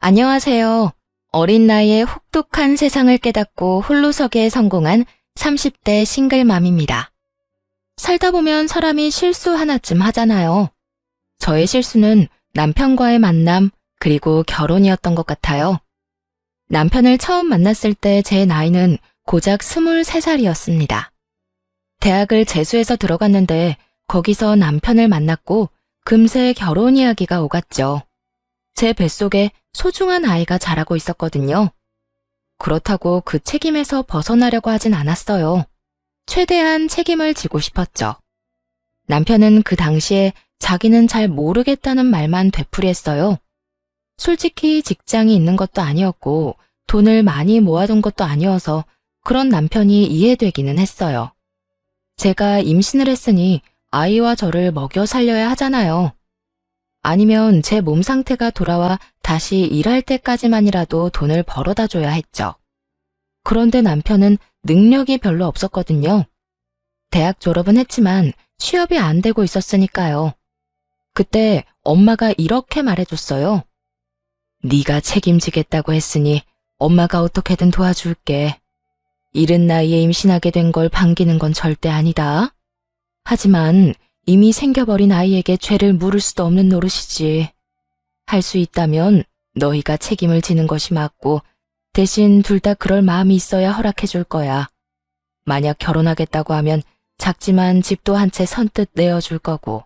안녕하세요. 어린 나이에 혹독한 세상을 깨닫고 홀로서기에 성공한 30대 싱글맘입니다. 살다 보면 사람이 실수 하나쯤 하잖아요. 저의 실수는 남편과의 만남, 그리고 결혼이었던 것 같아요. 남편을 처음 만났을 때 제 나이는 고작 23살이었습니다. 대학을 재수해서 들어갔는데 거기서 남편을 만났고 금세 결혼 이야기가 오갔죠. 제 뱃속에 소중한 아이가 자라고 있었거든요. 그렇다고 그 책임에서 벗어나려고 하진 않았어요. 최대한 책임을 지고 싶었죠. 남편은 그 당시에 자기는 잘 모르겠다는 말만 되풀이했어요. 솔직히 직장이 있는 것도 아니었고 돈을 많이 모아둔 것도 아니어서 그런 남편이 이해되기는 했어요. 제가 임신을 했으니 아이와 저를 먹여 살려야 하잖아요. 아니면 제 몸 상태가 돌아와 다시 일할 때까지만이라도 돈을 벌어다 줘야 했죠. 그런데 남편은 능력이 별로 없었거든요. 대학 졸업은 했지만 취업이 안 되고 있었으니까요. 그때 엄마가 이렇게 말해줬어요. 네가 책임지겠다고 했으니 엄마가 어떻게든 도와줄게. 이른 나이에 임신하게 된 걸 반기는 건 절대 아니다. 하지만 이미 생겨버린 아이에게 죄를 물을 수도 없는 노릇이지. 할 수 있다면 너희가 책임을 지는 것이 맞고 대신 둘 다 그럴 마음이 있어야 허락해 줄 거야. 만약 결혼하겠다고 하면 작지만 집도 한 채 선뜻 내어줄 거고.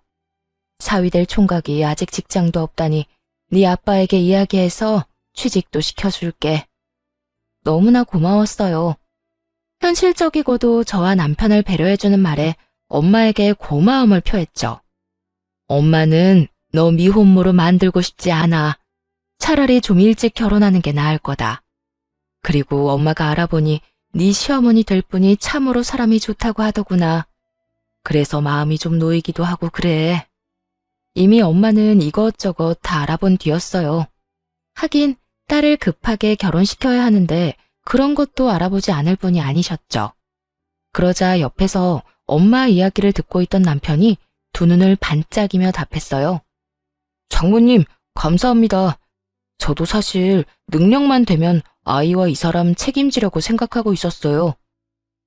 사위될 총각이 아직 직장도 없다니 네 아빠에게 이야기해서 취직도 시켜줄게. 너무나 고마웠어요. 현실적이고도 저와 남편을 배려해주는 말에 엄마에게 고마움을 표했죠. 엄마는 너 미혼모로 만들고 싶지 않아. 차라리 좀 일찍 결혼하는 게 나을 거다. 그리고 엄마가 알아보니 네 시어머니 될 분이 참으로 사람이 좋다고 하더구나. 그래서 마음이 좀 놓이기도 하고 그래. 이미 엄마는 이것저것 다 알아본 뒤였어요. 하긴 딸을 급하게 결혼시켜야 하는데 그런 것도 알아보지 않을 분이 아니셨죠. 그러자 옆에서 엄마 이야기를 듣고 있던 남편이 두 눈을 반짝이며 답했어요. 장모님, 감사합니다. 저도 사실 능력만 되면 아이와 이 사람 책임지려고 생각하고 있었어요.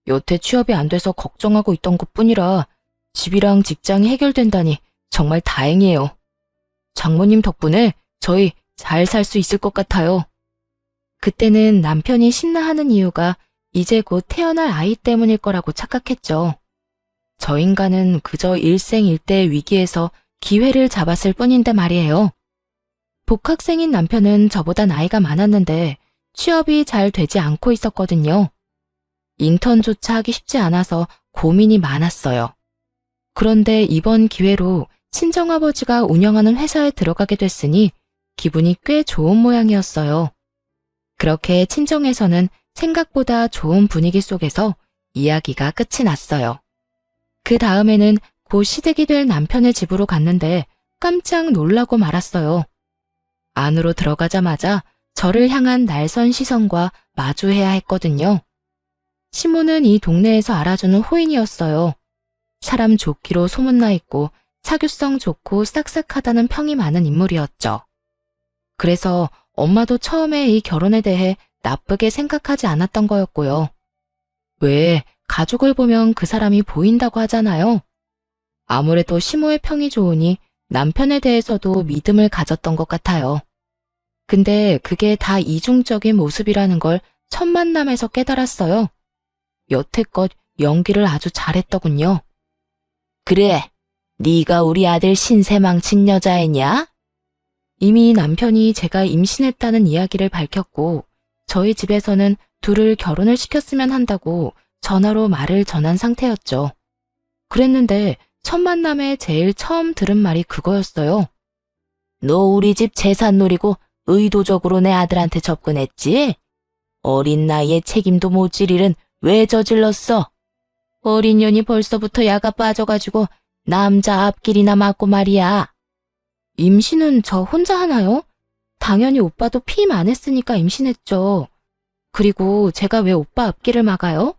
여태 취업이 안 돼서 걱정하고 있던 것뿐이라 집이랑 직장이 해결된다니 정말 다행이에요. 장모님 덕분에 저희 잘 살 수 있을 것 같아요. 그때는 남편이 신나하는 이유가 이제 곧 태어날 아이 때문일 거라고 착각했죠. 저 인간은 그저 일생일대의 위기에서 기회를 잡았을 뿐인데 말이에요. 복학생인 남편은 저보다 나이가 많았는데 취업이 잘 되지 않고 있었거든요. 인턴조차 하기 쉽지 않아서 고민이 많았어요. 그런데 이번 기회로 친정아버지가 운영하는 회사에 들어가게 됐으니 기분이 꽤 좋은 모양이었어요. 그렇게 친정에서는 생각보다 좋은 분위기 속에서 이야기가 끝이 났어요. 그 다음에는 곧 시댁이 될 남편의 집으로 갔는데 깜짝 놀라고 말았어요. 안으로 들어가자마자 저를 향한 날선 시선과 마주해야 했거든요. 시모는 이 동네에서 알아주는 호인이었어요. 사람 좋기로 소문나 있고 사교성 좋고 싹싹하다는 평이 많은 인물이었죠. 그래서 엄마도 처음에 이 결혼에 대해 나쁘게 생각하지 않았던 거였고요. 왜 가족을 보면 그 사람이 보인다고 하잖아요. 아무래도 시모의 평이 좋으니 남편에 대해서도 믿음을 가졌던 것 같아요. 근데 그게 다 이중적인 모습이라는 걸 첫 만남에서 깨달았어요. 여태껏 연기를 아주 잘했더군요. 그래, 네가 우리 아들 신세망친 여자애냐? 이미 남편이 제가 임신했다는 이야기를 밝혔고 저희 집에서는 둘을 결혼을 시켰으면 한다고 전화로 말을 전한 상태였죠. 그랬는데 첫 만남에 제일 처음 들은 말이 그거였어요. 너 우리 집 재산 노리고 의도적으로 내 아들한테 접근했지? 어린 나이에 책임도 못 질 일은 왜 저질렀어? 어린 년이 벌써부터 야가 빠져가지고 남자 앞길이나 맞고 말이야. 임신은 저 혼자 하나요? 당연히 오빠도 피임 안 했으니까 임신했죠. 그리고 제가 왜 오빠 앞길을 막아요?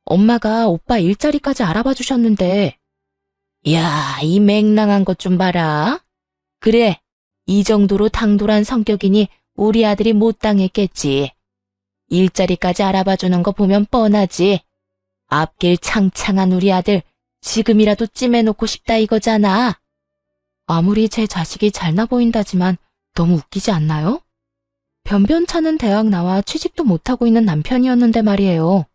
엄마가 오빠 일자리까지 알아봐 주셨는데. 야, 이 맹랑한 것 좀 봐라. 그래, 이 정도로 당돌한 성격이니 우리 아들이 못 당했겠지. 일자리까지 알아봐주는 거 보면 뻔하지. 앞길 창창한 우리 아들 지금이라도 찜해놓고 싶다 이거잖아. 아무리 제 자식이 잘나 보인다지만 너무 웃기지 않나요? 변변찮은 대학 나와 취직도 못하고 있는 남편이었는데 말이에요.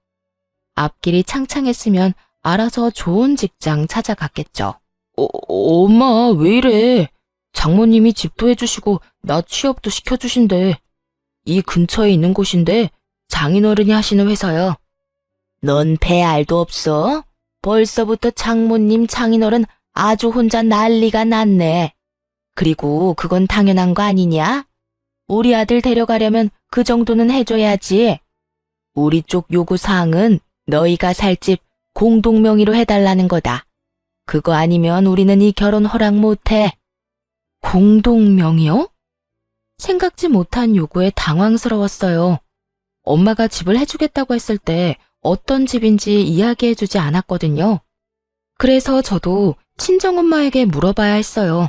앞길이 창창했으면 알아서 좋은 직장 찾아갔겠죠. 엄마 왜 이래? 장모님이 집도 해주시고 나 취업도 시켜주신대. 이 근처에 있는 곳인데 장인어른이 하시는 회사야. 넌 배알도 없어? 벌써부터 장모님 장인어른 아주 혼자 난리가 났네. 그리고 그건 당연한 거 아니냐? 우리 아들 데려가려면 그 정도는 해줘야지. 우리 쪽 요구사항은 너희가 살 집 공동명의로 해달라는 거다. 그거 아니면 우리는 이 결혼 허락 못해. 공동명의요? 생각지 못한 요구에 당황스러웠어요. 엄마가 집을 해주겠다고 했을 때 어떤 집인지 이야기해주지 않았거든요. 그래서 저도 친정엄마에게 물어봐야 했어요.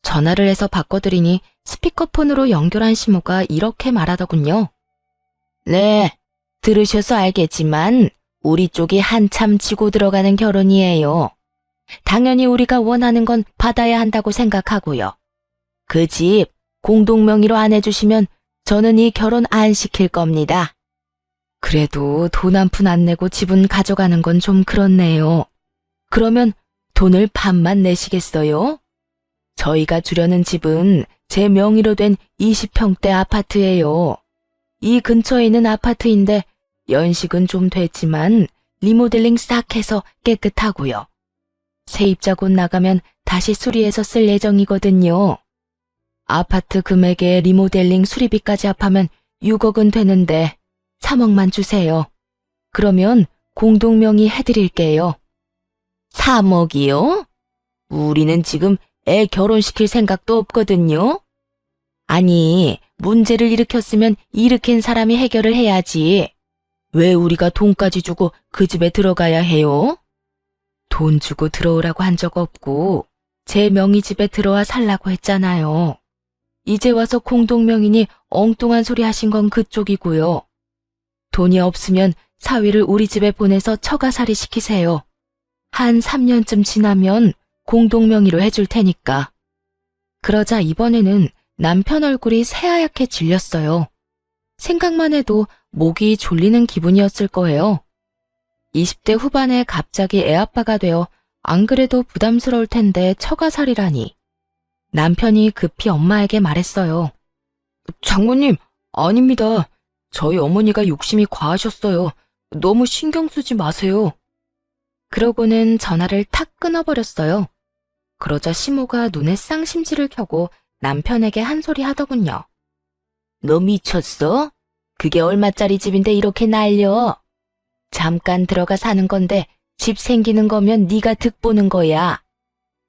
전화를 해서 바꿔드리니 스피커폰으로 연결한 시모가 이렇게 말하더군요. 네, 들으셔서 알겠지만 우리 쪽이 한참 지고 들어가는 결혼이에요. 당연히 우리가 원하는 건 받아야 한다고 생각하고요. 그 집 공동명의로 안 해주시면 저는 이 결혼 안 시킬 겁니다. 그래도 돈 한 푼 안 내고 집은 가져가는 건 좀 그렇네요. 그러면 돈을 반만 내시겠어요? 저희가 주려는 집은 제 명의로 된 20평대 아파트예요. 이 근처에 있는 아파트인데 연식은 좀 됐지만 리모델링 싹 해서 깨끗하고요. 세입자 곧 나가면 다시 수리해서 쓸 예정이거든요. 아파트 금액에 리모델링 수리비까지 합하면 6억은 되는데 3억만 주세요. 그러면 공동명의 해드릴게요. 3억이요? 우리는 지금 애 결혼시킬 생각도 없거든요. 아니, 문제를 일으켰으면 일으킨 사람이 해결을 해야지. 왜 우리가 돈까지 주고 그 집에 들어가야 해요? 돈 주고 들어오라고 한 적 없고 제 명의 집에 들어와 살라고 했잖아요. 이제 와서 공동명의니 엉뚱한 소리 하신 건 그쪽이고요. 돈이 없으면 사위를 우리 집에 보내서 처가살이 시키세요. 한 3년쯤 지나면 공동명의로 해줄 테니까. 그러자 이번에는 남편 얼굴이 새하얗게 질렸어요. 생각만 해도 목이 졸리는 기분이었을 거예요. 20대 후반에 갑자기 애아빠가 되어 안 그래도 부담스러울 텐데 처가살이라니. 남편이 급히 엄마에게 말했어요. 장모님, 아닙니다. 저희 어머니가 욕심이 과하셨어요. 너무 신경 쓰지 마세요. 그러고는 전화를 탁 끊어버렸어요. 그러자 시모가 눈에 쌍심지를 켜고 남편에게 한 소리 하더군요. 너 미쳤어? 그게 얼마짜리 집인데 이렇게 날려? 잠깐 들어가 사는 건데 집 생기는 거면 네가 득보는 거야.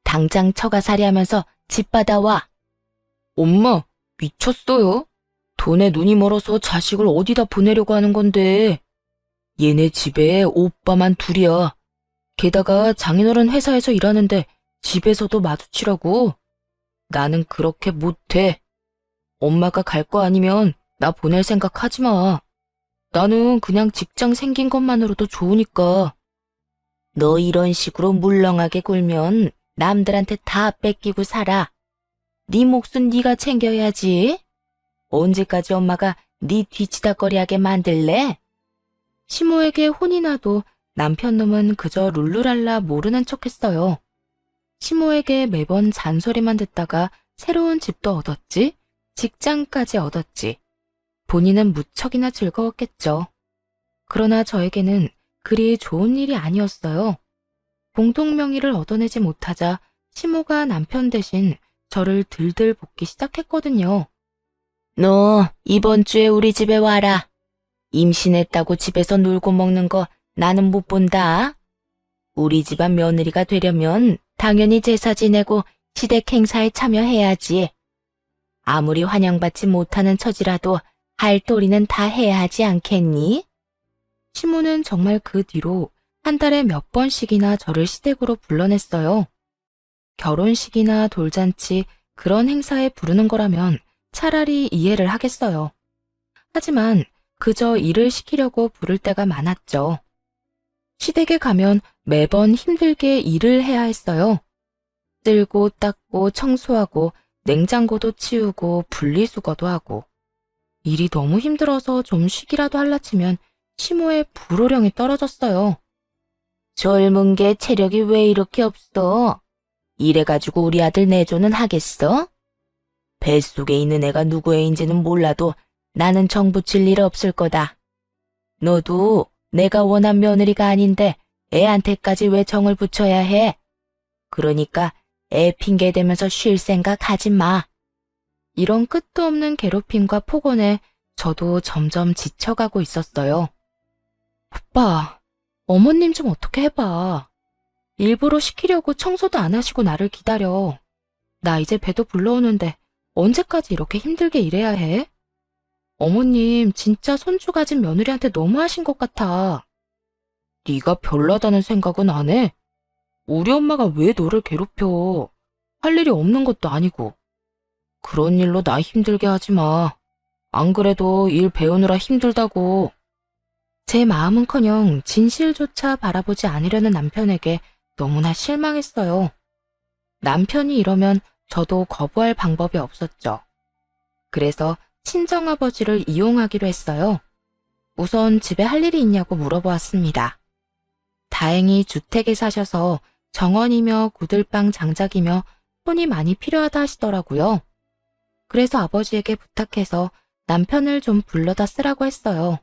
당장 처가살이 하면서 집 받아와. 엄마, 미쳤어요? 돈에 눈이 멀어서 자식을 어디다 보내려고 하는 건데. 얘네 집에 오빠만 둘이야. 게다가 장인어른 회사에서 일하는데 집에서도 마주치라고. 나는 그렇게 못해. 엄마가 갈 거 아니면 나 보낼 생각 하지 마. 나는 그냥 직장 생긴 것만으로도 좋으니까. 너 이런 식으로 물렁하게 굴면 남들한테 다 뺏기고 살아. 네 몫은 네가 챙겨야지. 언제까지 엄마가 네 뒤치다거리하게 만들래? 시모에게 혼이 나도 남편 놈은 그저 룰루랄라 모르는 척했어요. 시모에게 매번 잔소리만 듣다가 새로운 집도 얻었지, 직장까지 얻었지. 본인은 무척이나 즐거웠겠죠. 그러나 저에게는 그리 좋은 일이 아니었어요. 공동명의를 얻어내지 못하자 시모가 남편 대신 저를 들들 볶기 시작했거든요. 너 이번 주에 우리 집에 와라. 임신했다고 집에서 놀고 먹는 거 나는 못 본다. 우리 집안 며느리가 되려면 당연히 제사 지내고 시댁 행사에 참여해야지. 아무리 환영받지 못하는 처지라도 할 도리는 다 해야 하지 않겠니? 시모는 정말 그 뒤로 한 달에 몇 번씩이나 저를 시댁으로 불러냈어요. 결혼식이나 돌잔치 그런 행사에 부르는 거라면 차라리 이해를 하겠어요. 하지만 그저 일을 시키려고 부를 때가 많았죠. 시댁에 가면 매번 힘들게 일을 해야 했어요. 쓸고 닦고 청소하고 냉장고도 치우고 분리수거도 하고. 일이 너무 힘들어서 좀 쉬기라도 할라 치면 시모의 불호령이 떨어졌어요. 젊은 게 체력이 왜 이렇게 없어? 이래가지고 우리 아들 내조는 하겠어? 뱃속에 있는 애가 누구 애인지는 몰라도 나는 정 붙일 일 없을 거다. 너도 내가 원한 며느리가 아닌데 애한테까지 왜 정을 붙여야 해? 그러니까 애 핑계 대면서 쉴 생각 하지 마. 이런 끝도 없는 괴롭힘과 폭언에 저도 점점 지쳐가고 있었어요. 오빠, 어머님 좀 어떻게 해봐. 일부러 시키려고 청소도 안 하시고 나를 기다려. 나 이제 배도 불러오는데 언제까지 이렇게 힘들게 일해야 해? 어머님 진짜 손주 가진 며느리한테 너무하신 것 같아. 네가 별나다는 생각은 안 해? 우리 엄마가 왜 너를 괴롭혀? 할 일이 없는 것도 아니고. 그런 일로 나 힘들게 하지 마. 안 그래도 일 배우느라 힘들다고. 제 마음은커녕 진실조차 바라보지 않으려는 남편에게 너무나 실망했어요. 남편이 이러면 저도 거부할 방법이 없었죠. 그래서 친정아버지를 이용하기로 했어요. 우선 집에 할 일이 있냐고 물어보았습니다. 다행히 주택에 사셔서 정원이며 구들방 장작이며 손이 많이 필요하다 하시더라고요. 그래서 아버지에게 부탁해서 남편을 좀 불러다 쓰라고 했어요.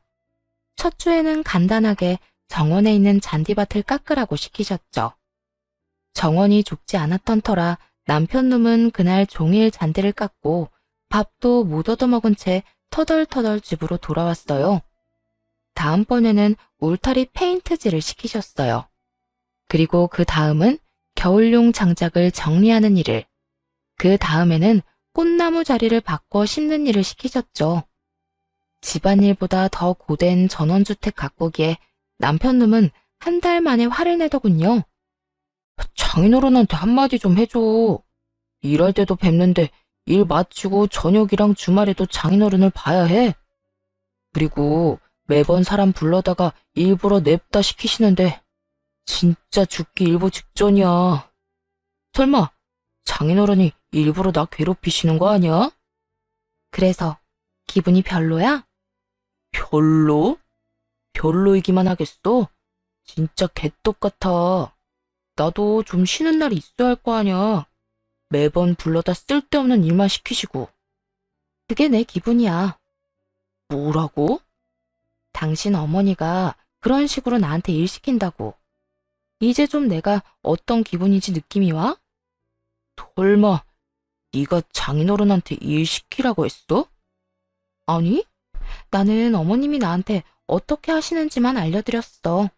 첫 주에는 간단하게 정원에 있는 잔디밭을 깎으라고 시키셨죠. 정원이 좁지 않았던 터라 남편 놈은 그날 종일 잔디를 깎고 밥도 못 얻어먹은 채 터덜터덜 집으로 돌아왔어요. 다음번에는 울타리 페인트질을 시키셨어요. 그리고 그 다음은 겨울용 장작을 정리하는 일을, 그 다음에는 꽃나무 자리를 바꿔 심는 일을 시키셨죠. 집안일보다 더 고된 전원주택 가꾸기에 남편 놈은 한 달 만에 화를 내더군요. 장인어른한테 한마디 좀 해줘. 일할 때도 뵙는데 일 마치고 저녁이랑 주말에도 장인어른을 봐야 해. 그리고 매번 사람 불러다가 일부러 냅다 시키시는데 진짜 죽기 일보 직전이야. 설마 장인어른이 일부러 나 괴롭히시는 거 아니야? 그래서 기분이 별로야? 별로? 별로이기만 하겠어? 진짜 개떡 같아. 나도 좀 쉬는 날이 있어야 할 거 아니야. 매번 불러다 쓸데없는 일만 시키시고. 그게 내 기분이야. 뭐라고? 당신 어머니가 그런 식으로 나한테 일 시킨다고. 이제 좀 내가 어떤 기분인지 느낌이 와? 설마 네가 장인어른한테 일 시키라고 했어? 아니, 나는 어머님이 나한테 어떻게 하시는지만 알려드렸어.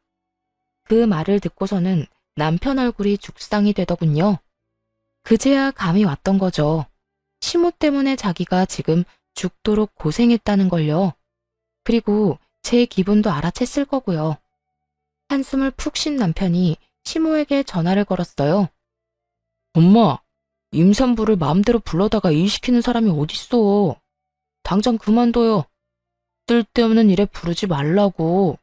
그 말을 듣고서는 남편 얼굴이 죽상이 되더군요. 그제야 감이 왔던 거죠. 시모 때문에 자기가 지금 죽도록 고생했다는 걸요. 그리고 제 기분도 알아챘을 거고요. 한숨을 푹 쉰 남편이 시모에게 전화를 걸었어요. 엄마, 임산부를 마음대로 불러다가 일 시키는 사람이 어딨어. 당장 그만둬요. 쓸데없는 일에 부르지 말라고.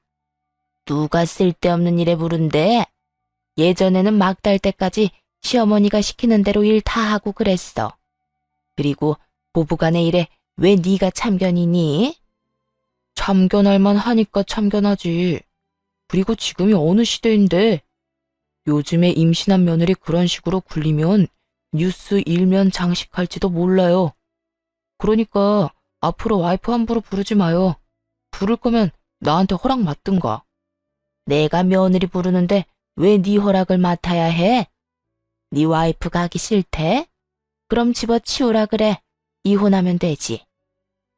누가 쓸데없는 일에 부른대? 예전에는 막 달 때까지 시어머니가 시키는 대로 일 다 하고 그랬어. 그리고 부부간의 일에 왜 네가 참견이니? 참견할 만하니까 참견하지. 그리고 지금이 어느 시대인데 요즘에 임신한 며느리 그런 식으로 굴리면 뉴스 일면 장식할지도 몰라요. 그러니까 앞으로 와이프 함부로 부르지 마요. 부를 거면 나한테 허락 맡든가. 내가 며느리 부르는데 왜 네 허락을 맡아야 해? 네 와이프 가기 싫대? 그럼 집어치우라 그래. 이혼하면 되지.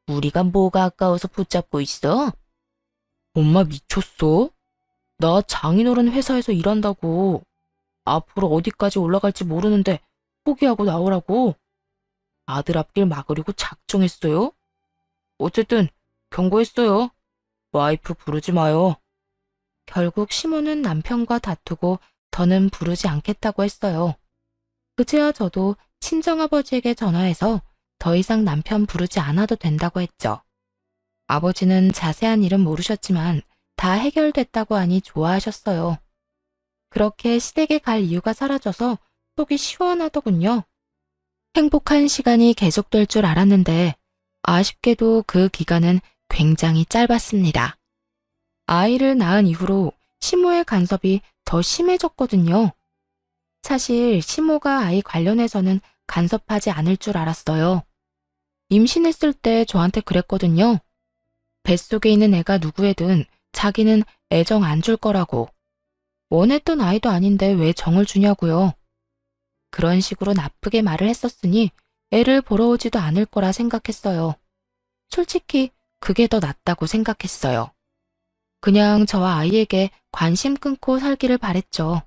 우리가 뭐가 아까워서 붙잡고 있어? 엄마 미쳤어? 나 장인어른 회사에서 일한다고. 앞으로 어디까지 올라갈지 모르는데 포기하고 나오라고. 아들 앞길 막으려고 작정했어요? 어쨌든 경고했어요. 와이프 부르지 마요. 결국 시모는 남편과 다투고 더는 부르지 않겠다고 했어요. 그제야 저도 친정아버지에게 전화해서 더 이상 남편 부르지 않아도 된다고 했죠. 아버지는 자세한 일은 모르셨지만 다 해결됐다고 하니 좋아하셨어요. 그렇게 시댁에 갈 이유가 사라져서 속이 시원하더군요. 행복한 시간이 계속될 줄 알았는데 아쉽게도 그 기간은 굉장히 짧았습니다. 아이를 낳은 이후로 시모의 간섭이 더 심해졌거든요. 사실 시모가 아이 관련해서는 간섭하지 않을 줄 알았어요. 임신했을 때 저한테 그랬거든요. 뱃속에 있는 애가 누구애든 자기는 애정 안 줄 거라고. 원했던 아이도 아닌데 왜 정을 주냐고요. 그런 식으로 나쁘게 말을 했었으니 애를 보러 오지도 않을 거라 생각했어요. 솔직히 그게 더 낫다고 생각했어요. 그냥 저와 아이에게 관심 끊고 살기를 바랬죠.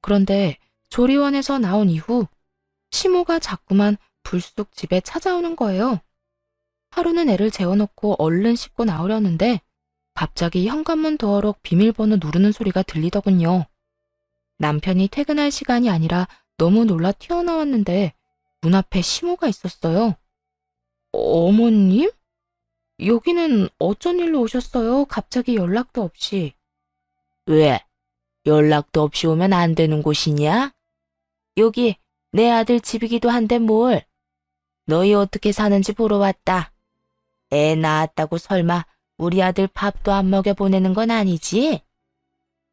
그런데 조리원에서 나온 이후 시모가 자꾸만 불쑥 집에 찾아오는 거예요. 하루는 애를 재워놓고 얼른 씻고 나오려는데 갑자기 현관문 도어록 비밀번호 누르는 소리가 들리더군요. 남편이 퇴근할 시간이 아니라 너무 놀라 튀어나왔는데 문 앞에 시모가 있었어요. 어머님? 여기는 어쩐 일로 오셨어요? 갑자기 연락도 없이. 왜? 연락도 없이 오면 안 되는 곳이냐? 여기 내 아들 집이기도 한데 뭘? 너희 어떻게 사는지 보러 왔다. 애 낳았다고 설마 우리 아들 밥도 안 먹여 보내는 건 아니지?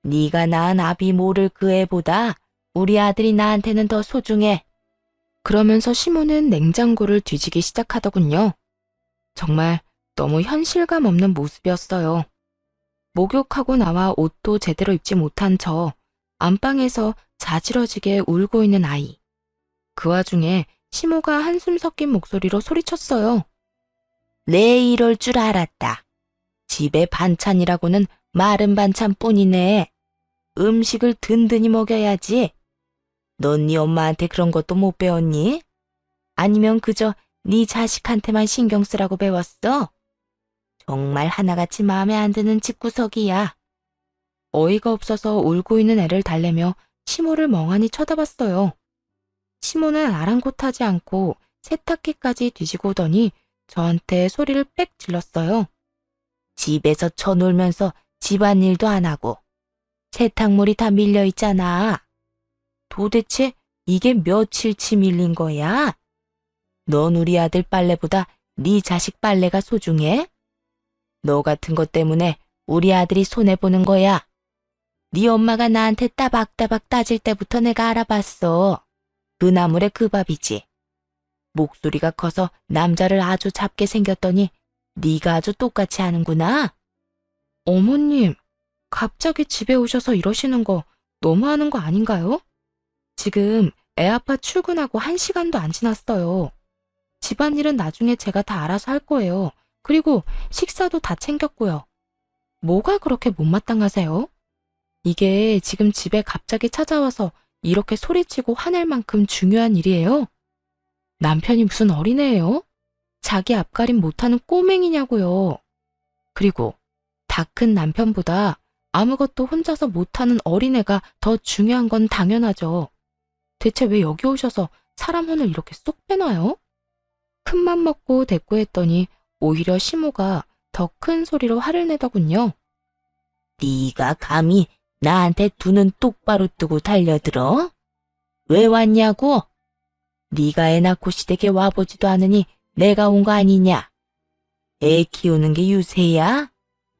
네가 낳은 아비 모를 그 애보다 우리 아들이 나한테는 더 소중해. 그러면서 시모는 냉장고를 뒤지기 시작하더군요. 정말 너무 현실감 없는 모습이었어요. 목욕하고 나와 옷도 제대로 입지 못한 저, 안방에서 자지러지게 울고 있는 아이. 그 와중에 시모가 한숨 섞인 목소리로 소리쳤어요. 내 이럴 줄 알았다. 집에 반찬이라고는 마른 반찬뿐이네. 음식을 든든히 먹여야지. 넌 네 엄마한테 그런 것도 못 배웠니? 아니면 그저 네 자식한테만 신경 쓰라고 배웠어? 정말 하나같이 마음에 안 드는 집구석이야. 어이가 없어서 울고 있는 애를 달래며 시모를 멍하니 쳐다봤어요. 시모는 아랑곳하지 않고 세탁기까지 뒤지고 오더니 저한테 소리를 빽 질렀어요. 집에서 쳐놀면서 집안일도 안 하고 세탁물이 다 밀려 있잖아. 도대체 이게 며칠치 밀린 거야? 넌 우리 아들 빨래보다 네 자식 빨래가 소중해? 너 같은 것 때문에 우리 아들이 손해보는 거야. 네 엄마가 나한테 따박따박 따질 때부터 내가 알아봤어. 그 나물에 그 밥이지. 목소리가 커서 남자를 아주 잡게 생겼더니 네가 아주 똑같이 하는구나. 어머님, 갑자기 집에 오셔서 이러시는 거 너무하는 거 아닌가요? 지금 애 아빠 출근하고 1시간도 안 지났어요. 집안일은 나중에 제가 다 알아서 할 거예요. 그리고 식사도 다 챙겼고요. 뭐가 그렇게 못마땅하세요? 이게 지금 집에 갑자기 찾아와서 이렇게 소리치고 화낼 만큼 중요한 일이에요? 남편이 무슨 어린애예요? 자기 앞가림 못하는 꼬맹이냐고요. 그리고 다 큰 남편보다 아무것도 혼자서 못하는 어린애가 더 중요한 건 당연하죠. 대체 왜 여기 오셔서 사람 혼을 이렇게 쏙 빼놔요? 큰맘 먹고 대꾸했더니 오히려 시모가 더 큰 소리로 화를 내더군요. 네가 감히 나한테 두 눈 똑바로 뜨고 달려들어? 왜 왔냐고? 네가 애 낳고 시댁에 와보지도 않으니 내가 온 거 아니냐? 애 키우는 게 유세야?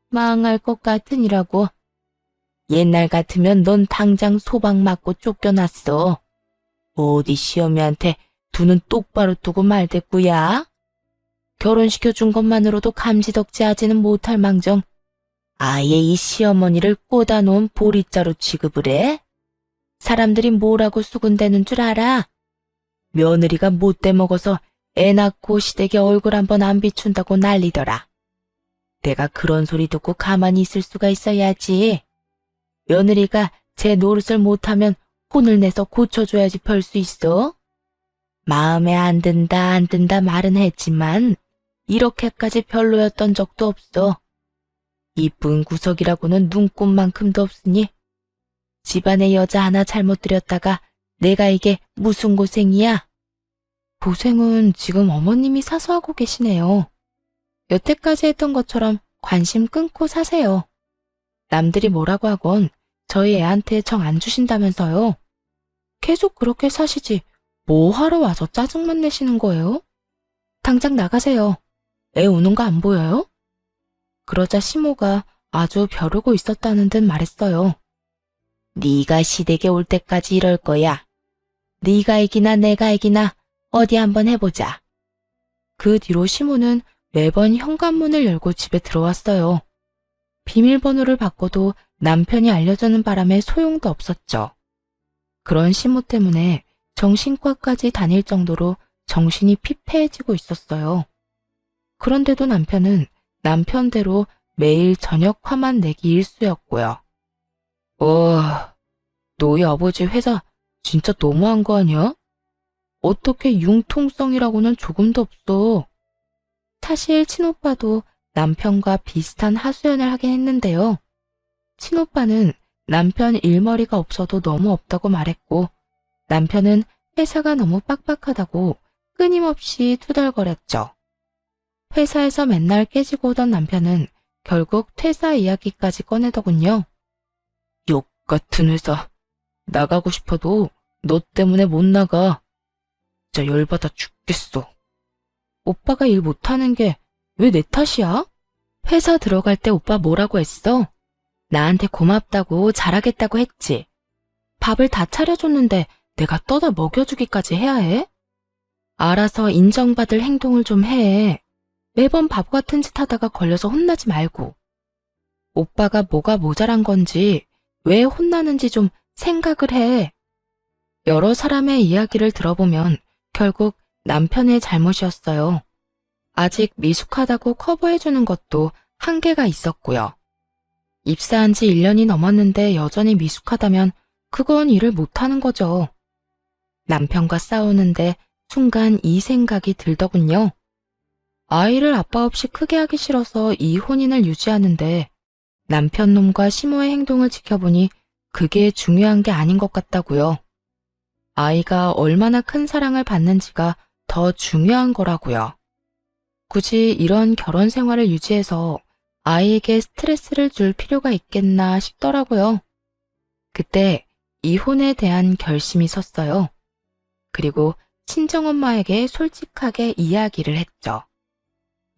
망할 것 같으니라고. 옛날 같으면 넌 당장 소방 맞고 쫓겨났어. 어디 시어미한테 두 눈 똑바로 뜨고 말대꾸야? 결혼시켜준 것만으로도 감지덕지하지는 못할 망정 아예 이 시어머니를 꽂아놓은 보리자루 취급을 해? 사람들이 뭐라고 수군대는 줄 알아? 며느리가 못돼 먹어서 애 낳고 시댁에 얼굴 한번 안 비춘다고 난리더라. 내가 그런 소리 듣고 가만히 있을 수가 있어야지. 며느리가 제 노릇을 못하면 혼을 내서 고쳐줘야지 별 수 있어. 마음에 안 든다 말은 했지만 이렇게까지 별로였던 적도 없어. 이쁜 구석이라고는 눈꼽만큼도 없으니 집안에 여자 하나 잘못 들였다가 내가 이게 무슨 고생이야? 고생은 지금 어머님이 사서 하고 계시네요. 여태까지 했던 것처럼 관심 끊고 사세요. 남들이 뭐라고 하건 저희 애한테 정 안 주신다면서요. 계속 그렇게 사시지 뭐 하러 와서 짜증만 내시는 거예요? 당장 나가세요. 애 우는 거 안 보여요? 그러자 시모가 아주 벼르고 있었다는 듯 말했어요. 네가 시댁에 올 때까지 이럴 거야. 네가 이기나 내가 이기나 어디 한번 해보자. 그 뒤로 시모는 매번 현관문을 열고 집에 들어왔어요. 비밀번호를 바꿔도 남편이 알려주는 바람에 소용도 없었죠. 그런 시모 때문에 정신과까지 다닐 정도로 정신이 피폐해지고 있었어요. 그런데도 남편은 남편대로 매일 저녁 화만 내기 일쑤였고요. 너희 아버지 회사 진짜 너무한 거 아니야? 어떻게 융통성이라고는 조금도 없어. 사실 친오빠도 남편과 비슷한 하소연을 하긴 했는데요. 친오빠는 남편 일머리가 없어도 너무 없다고 말했고, 남편은 회사가 너무 빡빡하다고 끊임없이 투덜거렸죠. 회사에서 맨날 깨지고 오던 남편은 결국 퇴사 이야기까지 꺼내더군요. 욕 같은 회사. 나가고 싶어도 너 때문에 못 나가. 진짜 열받아 죽겠어. 오빠가 일 못하는 게 왜 내 탓이야? 회사 들어갈 때 오빠 뭐라고 했어? 나한테 고맙다고 잘하겠다고 했지. 밥을 다 차려줬는데 내가 떠다 먹여주기까지 해야 해? 알아서 인정받을 행동을 좀 해. 매번 바보 같은 짓 하다가 걸려서 혼나지 말고. 오빠가 뭐가 모자란 건지, 왜 혼나는지 좀 생각을 해. 여러 사람의 이야기를 들어보면 결국 남편의 잘못이었어요. 아직 미숙하다고 커버해주는 것도 한계가 있었고요. 입사한 지 1년이 넘었는데 여전히 미숙하다면 그건 일을 못하는 거죠. 남편과 싸우는데 순간 이 생각이 들더군요. 아이를 아빠 없이 크게 하기 싫어서 이 혼인을 유지하는데 남편 놈과 시모의 행동을 지켜보니 그게 중요한 게 아닌 것 같다고요. 아이가 얼마나 큰 사랑을 받는지가 더 중요한 거라고요. 굳이 이런 결혼 생활을 유지해서 아이에게 스트레스를 줄 필요가 있겠나 싶더라고요. 그때 이혼에 대한 결심이 섰어요. 그리고 친정엄마에게 솔직하게 이야기를 했죠.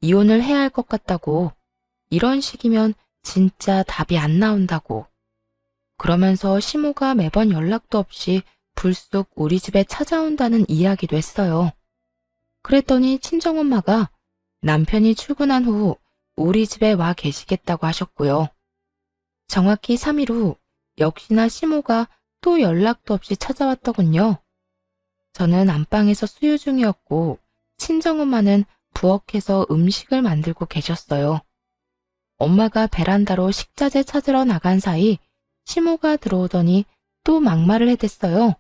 이혼을 해야 할 것 같다고, 이런 식이면 진짜 답이 안 나온다고. 그러면서 시모가 매번 연락도 없이 불쑥 우리 집에 찾아온다는 이야기도 했어요. 그랬더니 친정엄마가 남편이 출근한 후 우리 집에 와 계시겠다고 하셨고요. 정확히 3일 후 역시나 시모가 또 연락도 없이 찾아왔더군요. 저는 안방에서 수유 중이었고 친정엄마는 부엌에서 음식을 만들고 계셨어요. 엄마가 베란다로 식자재 찾으러 나간 사이 시모가 들어오더니 또 막말을 해댔어요.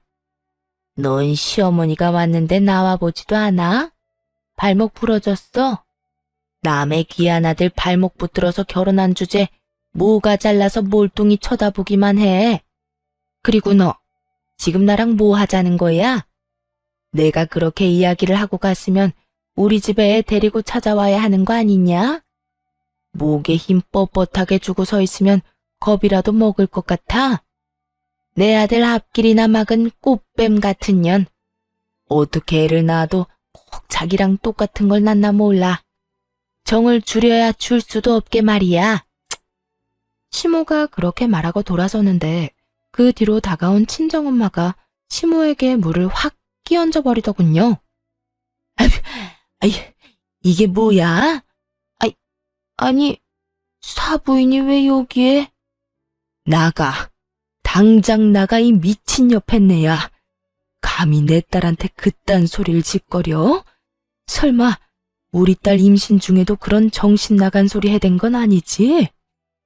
넌 시어머니가 왔는데 나와보지도 않아? 발목 부러졌어? 남의 귀한 아들 발목 붙들어서 결혼한 주제 뭐가 잘라서 몰뚱이 쳐다보기만 해. 그리고 너 지금 나랑 뭐 하자는 거야? 내가 그렇게 이야기를 하고 갔으면 우리 집에 애 데리고 찾아와야 하는 거 아니냐? 목에 힘 뻣뻣하게 주고 서 있으면 겁이라도 먹을 것 같아? 내 아들 앞길이나 막은 꽃뱀 같은 년. 어떻게 애를 낳아도 꼭 자기랑 똑같은 걸 낳나 몰라. 정을 줄여야 줄 수도 없게 말이야. 시모가 그렇게 말하고 돌아서는데 그 뒤로 다가온 친정엄마가 시모에게 물을 확 끼얹어 버리더군요. 아이, 이게 뭐야? 아니, 사부인이 왜 여기에? 나가. 당장 나가, 이 미친 여편네야. 감히 내 딸한테 그딴 소리를 짓거려? 설마 우리 딸 임신 중에도 그런 정신 나간 소리 해댄 건 아니지?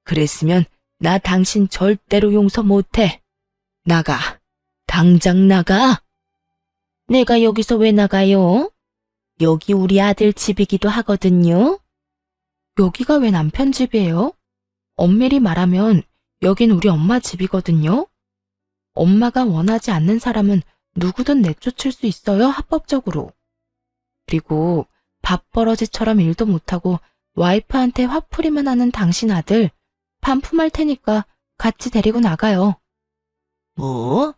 그랬으면 나 당신 절대로 용서 못해. 나가. 당장 나가. 내가 여기서 왜 나가요? 여기 우리 아들 집이기도 하거든요. 여기가 왜 남편 집이에요? 엄밀히 말하면 여긴 우리 엄마 집이거든요. 엄마가 원하지 않는 사람은 누구든 내쫓을 수 있어요, 합법적으로. 그리고 밥버러지처럼 일도 못하고 와이프한테 화풀이만 하는 당신 아들 반품할 테니까 같이 데리고 나가요. 뭐?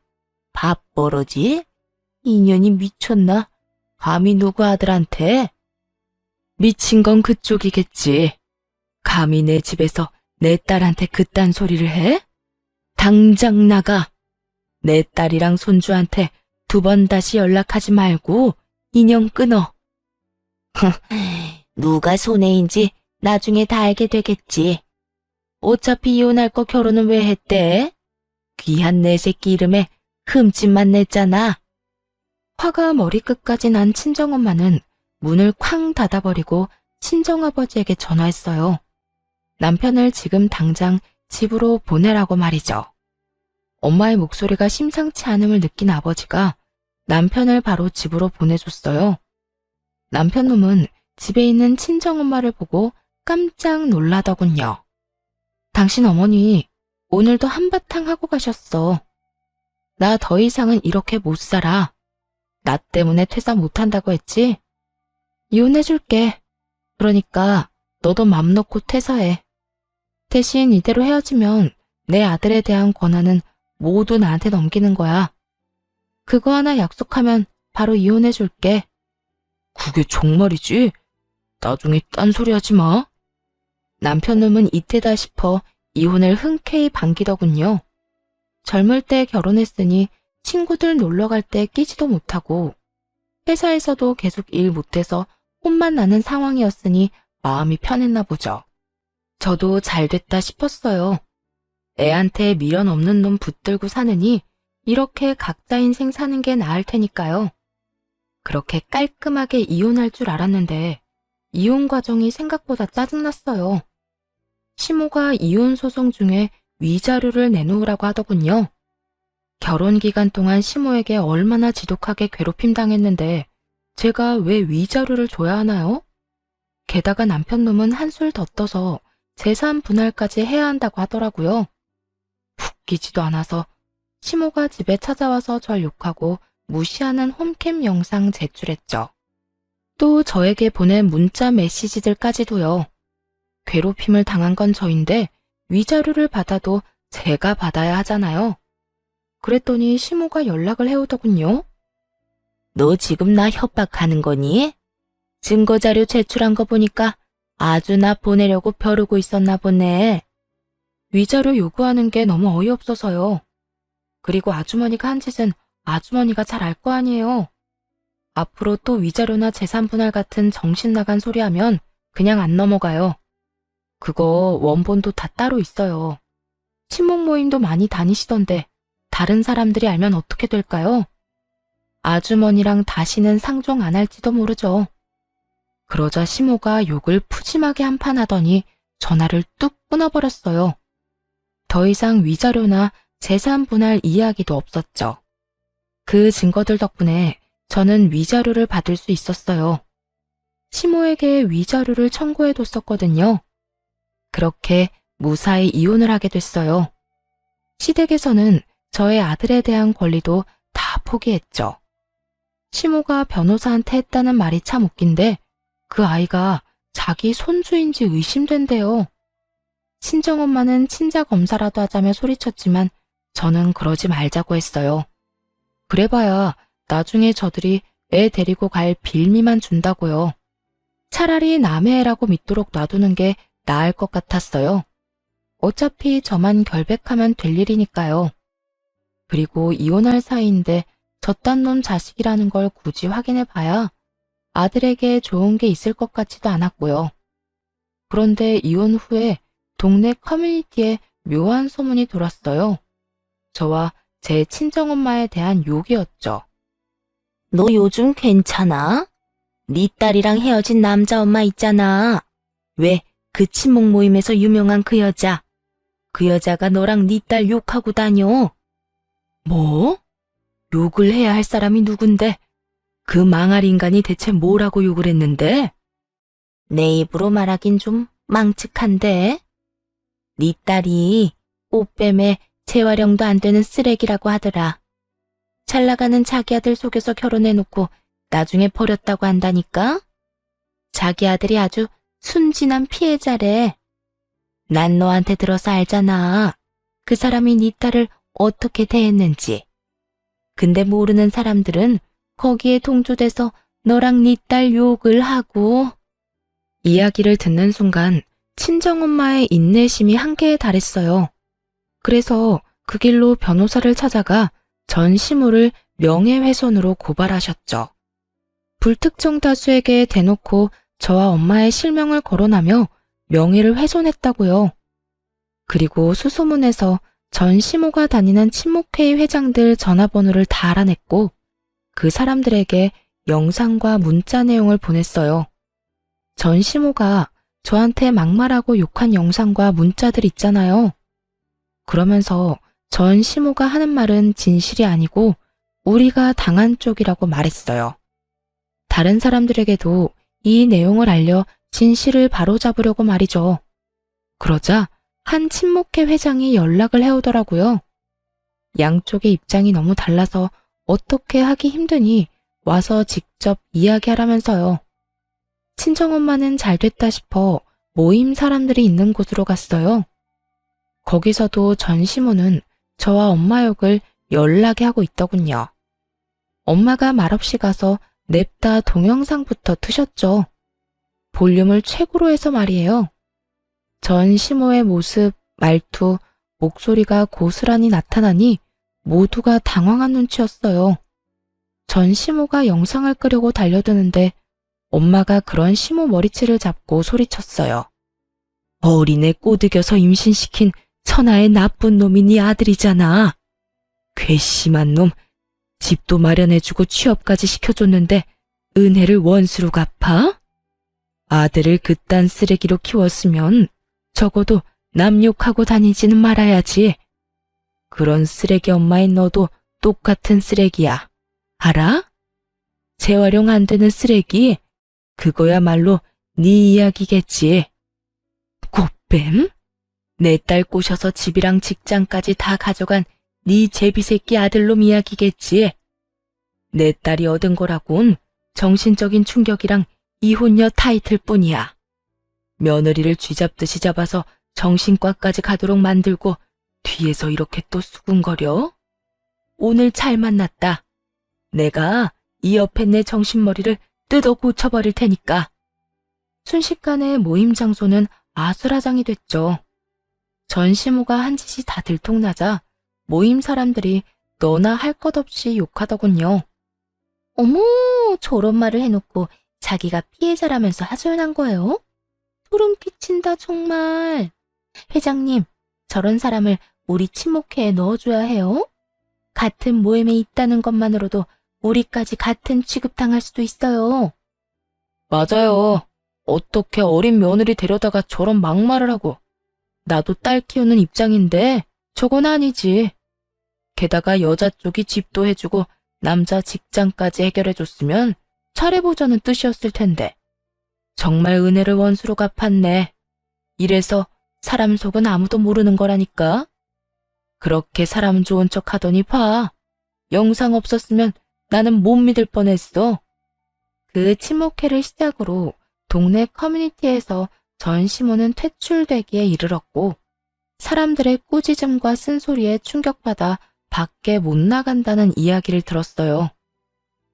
밥버러지? 인연이 미쳤나? 감히 누구 아들한테? 미친 건 그쪽이겠지. 감히 내 집에서 내 딸한테 그딴 소리를 해? 당장 나가. 내 딸이랑 손주한테 2번 다시 연락하지 말고 인연 끊어. 누가 손해인지 나중에 다 알게 되겠지. 어차피 이혼할 거 결혼은 왜 했대? 귀한 내 새끼 이름에 흠집만 냈잖아. 화가 머리끝까지 난 친정엄마는 문을 쾅 닫아버리고 친정아버지에게 전화했어요. 남편을 지금 당장 집으로 보내라고 말이죠. 엄마의 목소리가 심상치 않음을 느낀 아버지가 남편을 바로 집으로 보내줬어요. 남편 놈은 집에 있는 친정엄마를 보고 깜짝 놀라더군요. 당신 어머니 오늘도 한바탕 하고 가셨어. 나 더 이상은 이렇게 못 살아. 나 때문에 퇴사 못한다고 했지? 이혼해줄게. 그러니까 너도 맘 놓고 퇴사해. 대신 이대로 헤어지면 내 아들에 대한 권한은 모두 나한테 넘기는 거야. 그거 하나 약속하면 바로 이혼해줄게. 그게 정말이지? 나중에 딴소리 하지 마. 남편 놈은 이때다 싶어 이혼을 흔쾌히 반기더군요. 젊을 때 결혼했으니 친구들 놀러 갈 때 끼지도 못하고 회사에서도 계속 일 못해서 혼만 나는 상황이었으니 마음이 편했나 보죠. 저도 잘 됐다 싶었어요. 애한테 미련 없는 놈 붙들고 사느니 이렇게 각자 인생 사는 게 나을 테니까요. 그렇게 깔끔하게 이혼할 줄 알았는데 이혼 과정이 생각보다 짜증났어요. 시모가 이혼 소송 중에 위자료를 내놓으라고 하더군요. 결혼 기간 동안 시모에게 얼마나 지독하게 괴롭힘 당했는데 제가 왜 위자료를 줘야 하나요? 게다가 남편 놈은 한술 더 떠서 재산 분할까지 해야 한다고 하더라고요. 웃기지도 않아서 시모가 집에 찾아와서 절 욕하고 무시하는 홈캠 영상 제출했죠. 또 저에게 보낸 문자 메시지들까지도요. 괴롭힘을 당한 건 저인데 위자료를 받아도 제가 받아야 하잖아요. 그랬더니 시모가 연락을 해오더군요. 너 지금 나 협박하는 거니? 증거자료 제출한 거 보니까 아주 나 보내려고 벼르고 있었나 보네. 위자료 요구하는 게 너무 어이없어서요. 그리고 아주머니가 한 짓은 아주머니가 잘 알 거 아니에요. 앞으로 또 위자료나 재산 분할 같은 정신 나간 소리 하면 그냥 안 넘어가요. 그거 원본도 다 따로 있어요. 친목 모임도 많이 다니시던데 다른 사람들이 알면 어떻게 될까요? 아주머니랑 다시는 상종 안 할지도 모르죠. 그러자 시모가 욕을 푸짐하게 한판 하더니 전화를 뚝 끊어버렸어요. 더 이상 위자료나 재산 분할 이야기도 없었죠. 그 증거들 덕분에 저는 위자료를 받을 수 있었어요. 시모에게 위자료를 청구해뒀었거든요. 그렇게 무사히 이혼을 하게 됐어요. 시댁에서는 저의 아들에 대한 권리도 다 포기했죠. 시모가 변호사한테 했다는 말이 참 웃긴데 그 아이가 자기 손주인지 의심된대요. 친정엄마는 친자검사라도 하자며 소리쳤지만 저는 그러지 말자고 했어요. 그래봐야 나중에 저들이 애 데리고 갈 빌미만 준다고요. 차라리 남의 애라고 믿도록 놔두는 게 나을 것 같았어요. 어차피 저만 결백하면 될 일이니까요. 그리고 이혼할 사이인데 저딴 놈 자식이라는 걸 굳이 확인해 봐야 아들에게 좋은 게 있을 것 같지도 않았고요. 그런데 이혼 후에 동네 커뮤니티에 묘한 소문이 돌았어요. 저와 제 친정엄마에 대한 욕이었죠. 너 요즘 괜찮아? 네 딸이랑 헤어진 남자 엄마 있잖아. 왜 그 친목 모임에서 유명한 그 여자. 그 여자가 너랑 네 딸 욕하고 다녀. 뭐? 욕을 해야 할 사람이 누군데? 그 망할 인간이 대체 뭐라고 욕을 했는데? 내 입으로 말하긴 좀 망측한데. 네 딸이 꽃뱀에 재활용도 안 되는 쓰레기라고 하더라. 잘 나가는 자기 아들 속여서 결혼해놓고 나중에 버렸다고 한다니까? 자기 아들이 아주 순진한 피해자래. 난 너한테 들어서 알잖아. 그 사람이 네 딸을 어떻게 대했는지. 근데 모르는 사람들은 거기에 동조돼서 너랑 네 딸 욕을 하고. 이야기를 듣는 순간 친정엄마의 인내심이 한계에 달했어요. 그래서 그 길로 변호사를 찾아가 전시모를 명예훼손으로 고발하셨죠. 불특정 다수에게 대놓고 저와 엄마의 실명을 거론하며 명예를 훼손했다고요. 그리고 수소문에서 전시모가 다니는 친목회의 회장들 전화번호를 다 알아냈고 그 사람들에게 영상과 문자 내용을 보냈어요. 전시모가 저한테 막말하고 욕한 영상과 문자들 있잖아요. 그러면서 전시모가 하는 말은 진실이 아니고 우리가 당한 쪽이라고 말했어요. 다른 사람들에게도 이 내용을 알려 진실을 바로잡으려고 말이죠. 그러자 한 친목회 회장이 연락을 해오더라고요. 양쪽의 입장이 너무 달라서 어떻게 하기 힘드니 와서 직접 이야기하라면서요. 친정엄마는 잘 됐다 싶어 모임 사람들이 있는 곳으로 갔어요. 거기서도 전시모는 저와 엄마 욕을 연락에 하고 있더군요. 엄마가 말없이 가서 냅다 동영상부터 트셨죠. 볼륨을 최고로 해서 말이에요. 전시모의 모습, 말투, 목소리가 고스란히 나타나니 모두가 당황한 눈치였어요. 전시모가 영상을 끄려고 달려드는데 엄마가 그런 시모 머리채를 잡고 소리쳤어요. 어린애 꼬드겨서 임신시킨 천하의 나쁜 놈이 네 아들이잖아. 괘씸한 놈. 집도 마련해주고 취업까지 시켜줬는데 은혜를 원수로 갚아? 아들을 그딴 쓰레기로 키웠으면 적어도 남 욕하고 다니지는 말아야지. 그런 쓰레기 엄마인 너도 똑같은 쓰레기야. 알아? 재활용 안 되는 쓰레기? 그거야말로 네 이야기겠지. 꽃뱀? 내 딸 꼬셔서 집이랑 직장까지 다 가져간 네 제비새끼 아들놈 이야기겠지. 내 딸이 얻은 거라곤 정신적인 충격이랑 이혼녀 타이틀뿐이야. 며느리를 쥐잡듯이 잡아서 정신과까지 가도록 만들고 뒤에서 이렇게 또 수군거려? 오늘 잘 만났다. 내가 이 옆에 내 정신머리를 뜯어 고쳐버릴 테니까. 순식간에 모임 장소는 아수라장이 됐죠. 전시모가 한 짓이 다 들통나자 모임 사람들이 너나 할 것 없이 욕하더군요. 어머, 저런 말을 해놓고 자기가 피해자라면서 하소연한 거예요? 소름 끼친다 정말. 회장님, 저런 사람을 우리 친목회에 넣어줘야 해요? 같은 모임에 있다는 것만으로도 우리까지 같은 취급당할 수도 있어요. 맞아요. 어떻게 어린 며느리 데려다가 저런 막말을 하고. 나도 딸 키우는 입장인데 저건 아니지. 게다가 여자 쪽이 집도 해주고 남자 직장까지 해결해줬으면 잘해보자는 뜻이었을 텐데. 정말 은혜를 원수로 갚았네. 이래서 사람 속은 아무도 모르는 거라니까. 그렇게 사람 좋은 척 하더니 봐. 영상 없었으면 나는 못 믿을 뻔했어. 그 친목회를 시작으로 동네 커뮤니티에서 전시모는 퇴출되기에 이르렀고 사람들의 꾸짖음과 쓴소리에 충격받아 밖에 못 나간다는 이야기를 들었어요.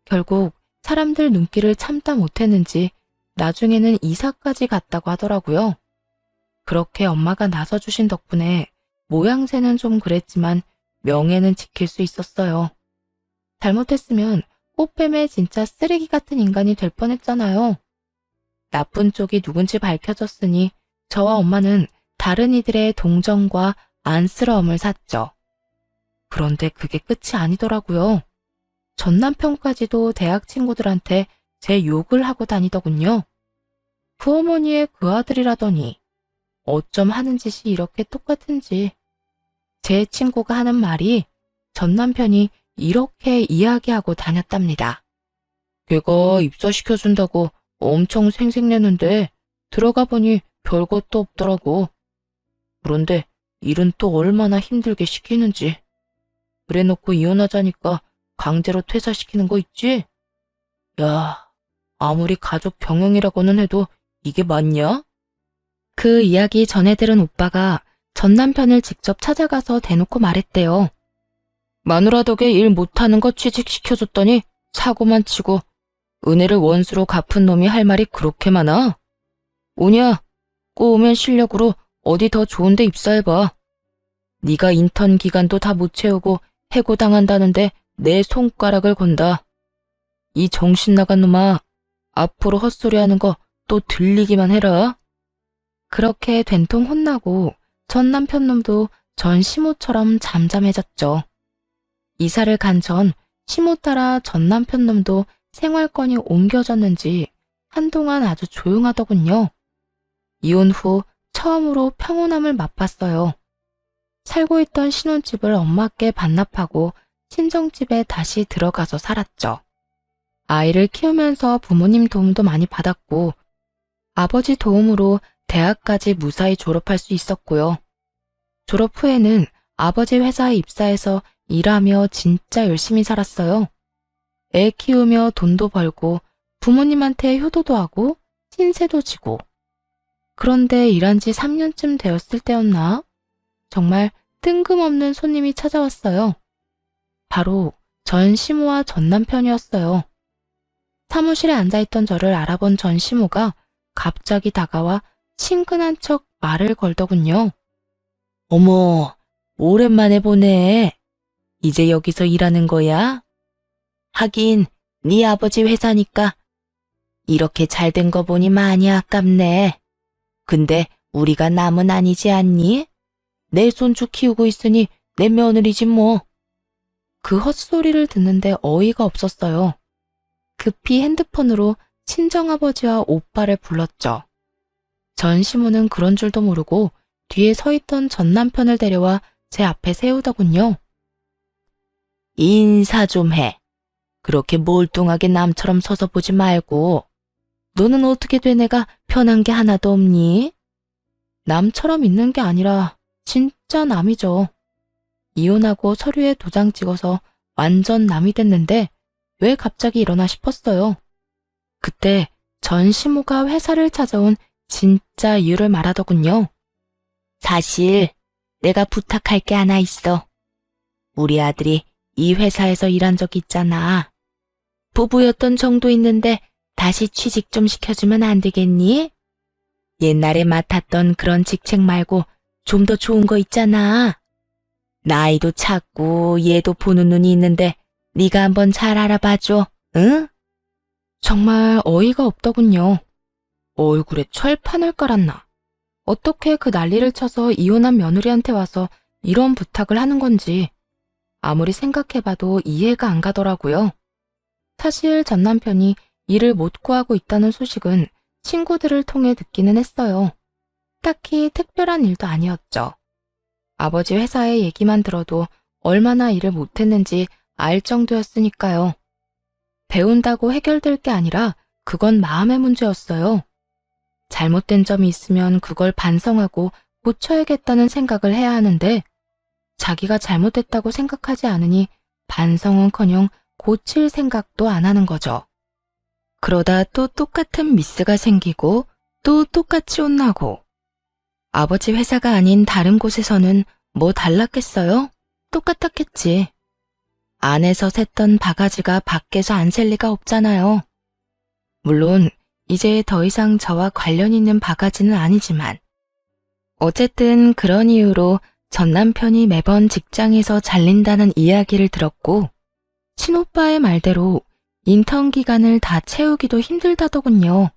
결국 사람들 눈길을 참다 못했는지 나중에는 이사까지 갔다고 하더라고요. 그렇게 엄마가 나서주신 덕분에 모양새는 좀 그랬지만 명예는 지킬 수 있었어요. 잘못했으면 꽃뱀의 진짜 쓰레기 같은 인간이 될 뻔했잖아요. 나쁜 쪽이 누군지 밝혀졌으니 저와 엄마는 다른 이들의 동정과 안쓰러움을 샀죠. 그런데 그게 끝이 아니더라고요. 전 남편까지도 대학 친구들한테 제 욕을 하고 다니더군요. 그 어머니의 그 아들이라더니 어쩜 하는 짓이 이렇게 똑같은지. 제 친구가 하는 말이 전 남편이 이렇게 이야기하고 다녔답니다. 걔가 입사시켜준다고 엄청 생색내는데 들어가 보니 별것도 없더라고. 그런데 일은 또 얼마나 힘들게 시키는지. 그래놓고 이혼하자니까 강제로 퇴사시키는 거 있지? 야, 아무리 가족 병영이라고는 해도 이게 맞냐? 그 이야기 전해 들은 오빠가 전 남편을 직접 찾아가서 대놓고 말했대요. 마누라 덕에 일 못하는 거 취직시켜줬더니 사고만 치고 은혜를 원수로 갚은 놈이 할 말이 그렇게 많아? 오냐, 꼬우면 실력으로 어디 더 좋은 데 입사해봐. 네가 인턴 기간도 다 못 채우고 해고당한다는데 내 손가락을 건다. 이 정신 나간 놈아, 앞으로 헛소리하는 거 또 들리기만 해라. 그렇게 된통 혼나고 전 남편 놈도 전 시모처럼 잠잠해졌죠. 이사를 간 전 시모 따라 전 남편 놈도 생활권이 옮겨졌는지 한동안 아주 조용하더군요. 이혼 후 처음으로 평온함을 맛봤어요. 살고 있던 신혼집을 엄마께 반납하고 친정집에 다시 들어가서 살았죠. 아이를 키우면서 부모님 도움도 많이 받았고 아버지 도움으로 대학까지 무사히 졸업할 수 있었고요. 졸업 후에는 아버지 회사에 입사해서 일하며 진짜 열심히 살았어요. 애 키우며 돈도 벌고 부모님한테 효도도 하고 신세도 지고. 그런데 일한 지 3년쯤 되었을 때였나? 정말 뜬금없는 손님이 찾아왔어요. 바로 전 시모와 전 남편이었어요. 사무실에 앉아있던 저를 알아본 전 시모가 갑자기 다가와 친근한 척 말을 걸더군요. 어머, 오랜만에 보네. 이제 여기서 일하는 거야? 하긴 네 아버지 회사니까 이렇게 잘 된 거 보니 많이 아깝네. 근데 우리가 남은 아니지 않니? 내 손주 키우고 있으니 내 며느리지 뭐. 그 헛소리를 듣는데 어이가 없었어요. 급히 핸드폰으로 친정아버지와 오빠를 불렀죠. 전 시모는 그런 줄도 모르고 뒤에 서 있던 전 남편을 데려와 제 앞에 세우더군요. 인사 좀 해. 그렇게 몰뚱하게 남처럼 서서 보지 말고. 너는 어떻게 된 애가 편한 게 하나도 없니? 남처럼 있는 게 아니라 진짜 남이죠. 이혼하고 서류에 도장 찍어서 완전 남이 됐는데 왜 갑자기 이러나 싶었어요. 그때 전 시모가 회사를 찾아온 진짜 이유를 말하더군요. 사실 내가 부탁할 게 하나 있어. 우리 아들이 이 회사에서 일한 적 있잖아. 부부였던 정도 있는데 다시 취직 좀 시켜주면 안 되겠니? 옛날에 맡았던 그런 직책 말고 좀 더 좋은 거 있잖아. 나이도 작고 얘도 보는 눈이 있는데 네가 한번 잘 알아봐줘, 응? 정말 어이가 없더군요. 얼굴에 철판을 깔았나. 어떻게 그 난리를 쳐서 이혼한 며느리한테 와서 이런 부탁을 하는 건지 아무리 생각해봐도 이해가 안 가더라고요. 사실 전 남편이 일을 못 구하고 있다는 소식은 친구들을 통해 듣기는 했어요. 딱히 특별한 일도 아니었죠. 아버지 회사의 얘기만 들어도 얼마나 일을 못했는지 알 정도였으니까요. 배운다고 해결될 게 아니라 그건 마음의 문제였어요. 잘못된 점이 있으면 그걸 반성하고 고쳐야겠다는 생각을 해야 하는데 자기가 잘못했다고 생각하지 않으니 반성은커녕 고칠 생각도 안 하는 거죠. 그러다 또 똑같은 미스가 생기고 또 똑같이 혼나고 아버지 회사가 아닌 다른 곳에서는 뭐 달랐겠어요? 똑같았겠지. 안에서 샜던 바가지가 밖에서 안 셀 리가 없잖아요. 물론 이제 더 이상 저와 관련 있는 바가지는 아니지만 어쨌든 그런 이유로 전 남편이 매번 직장에서 잘린다는 이야기를 들었고 친오빠의 말대로 인턴 기간을 다 채우기도 힘들다더군요.